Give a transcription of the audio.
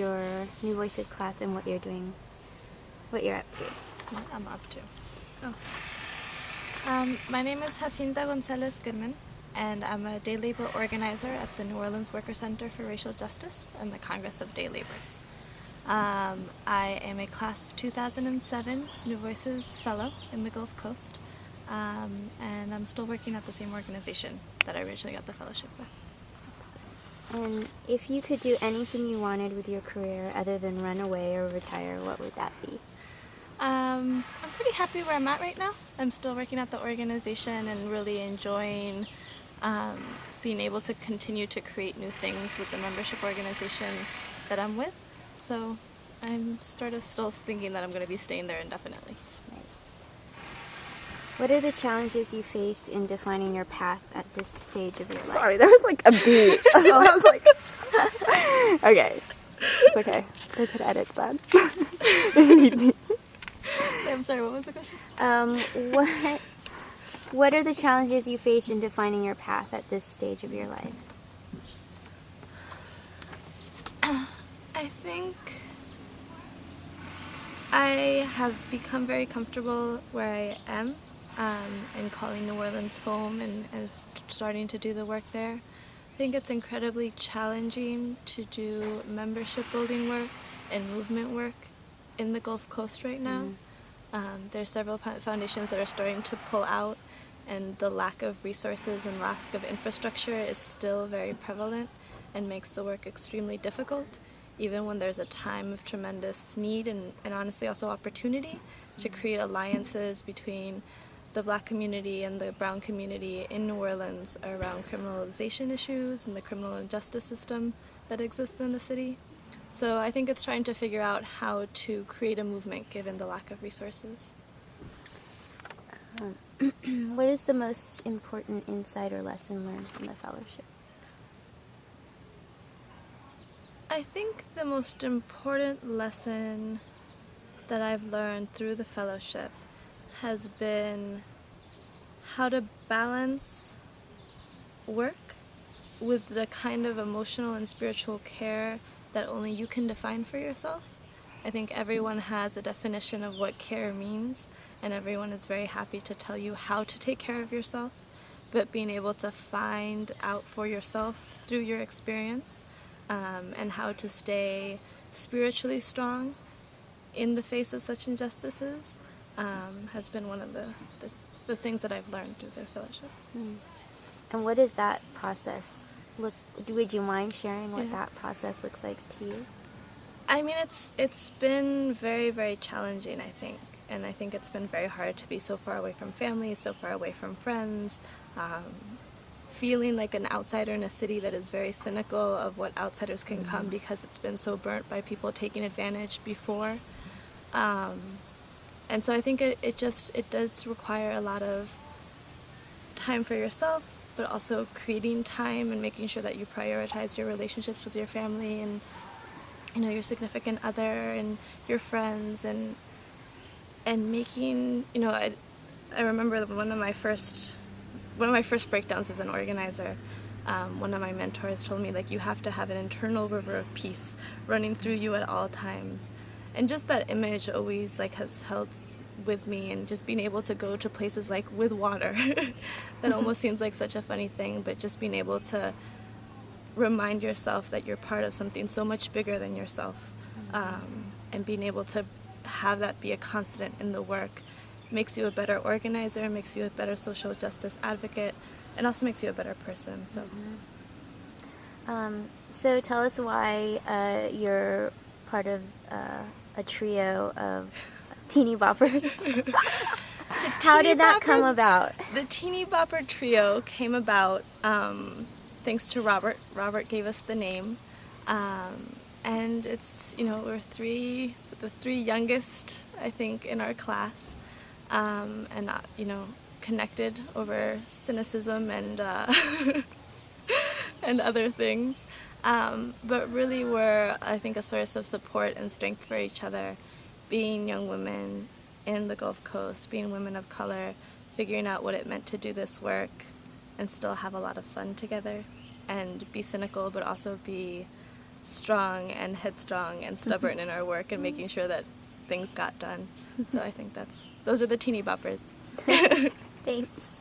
your New Voices class and what you're doing, what you're up to. What I'm up to. My name is JacintaGonzalez Public, and I'm a day labor organizer at the New Orleans Worker Center for Racial Justice and the Congress of Day Laborers. I am a class of 2007 New Voices Fellow in the Gulf Coast, and I'm still working at the same organization that I originally got the fellowship with. And if you could do anything you wanted with your career other than run away or retire, what would that be? I'm pretty happy where I'm at right now. I'm still working at the organization and really enjoying being able to continue to create new things with the membership organization that I'm with. So I'm sort of still thinking that I'm going to be staying there indefinitely. Nice. What are the challenges you face in defining your path at this stage of your life? Sorry, there was like a beat. I was like, okay, it's okay. I could edit that. I'm sorry, what was the question? What are the challenges you face in defining your path at this stage of your life? I think I have become very comfortable where I am and calling New Orleans home and starting to do the work there. I think it's incredibly challenging to do membership building work and movement work in the Gulf Coast right now. There's several foundations that are starting to pull out, and the lack of resources and lack of infrastructure is still very prevalent and makes the work extremely difficult, even when there's a time of tremendous need and honestly also opportunity to create alliances between the Black community and the brown community in New Orleans around criminalization issues and the criminal justice system that exists in the city. So I think it's trying to figure out how to create a movement given the lack of resources. What is the most important insight or lesson learned from the fellowship? I think the most important lesson that I've learned through the fellowship has been how to balance work with the kind of emotional and spiritual care that only you can define for yourself. I think everyone has a definition of what care means, and everyone is very happy to tell you how to take care of yourself, but being able to find out for yourself through your experience and how to stay spiritually strong in the face of such injustices has been one of the things that I've learned through the fellowship. And what is that process? Would you mind sharing what that process looks like to you? I mean, it's been very, very challenging, I think. And I think it's been very hard to be so far away from family, so far away from friends, feeling like an outsider in a city that is very cynical of what outsiders can come because it's been so burnt by people taking advantage before. And so I think it does require a lot of time for yourself, but also creating time and making sure that you prioritize your relationships with your family and your significant other and your friends and making I remember one of my first breakdowns as an organizer. One of my mentors told me, like, you have to have an internal river of peace running through you at all times, and just that image always has held with me, and just being able to go to places like with water that almost seems like such a funny thing, but just being able to remind yourself that you're part of something so much bigger than yourself, and being able to have that be a constant in the work makes you a better organizer, makes you a better social justice advocate, and also makes you a better person. So tell us why you're part of a trio of teeny boppers. How did that come about? The Teeny Bopper Trio came about thanks to Robert. Robert gave us the name. And it's, we're the three youngest, I think, in our class. And, connected over cynicism and and other things. But really we're, I think, a source of support and strength for each other, being young women in the Gulf Coast, being women of color, figuring out what it meant to do this work and still have a lot of fun together and be cynical but also be strong and headstrong and stubborn in our work and making sure that things got done. So I think those are the teeny boppers. Thanks.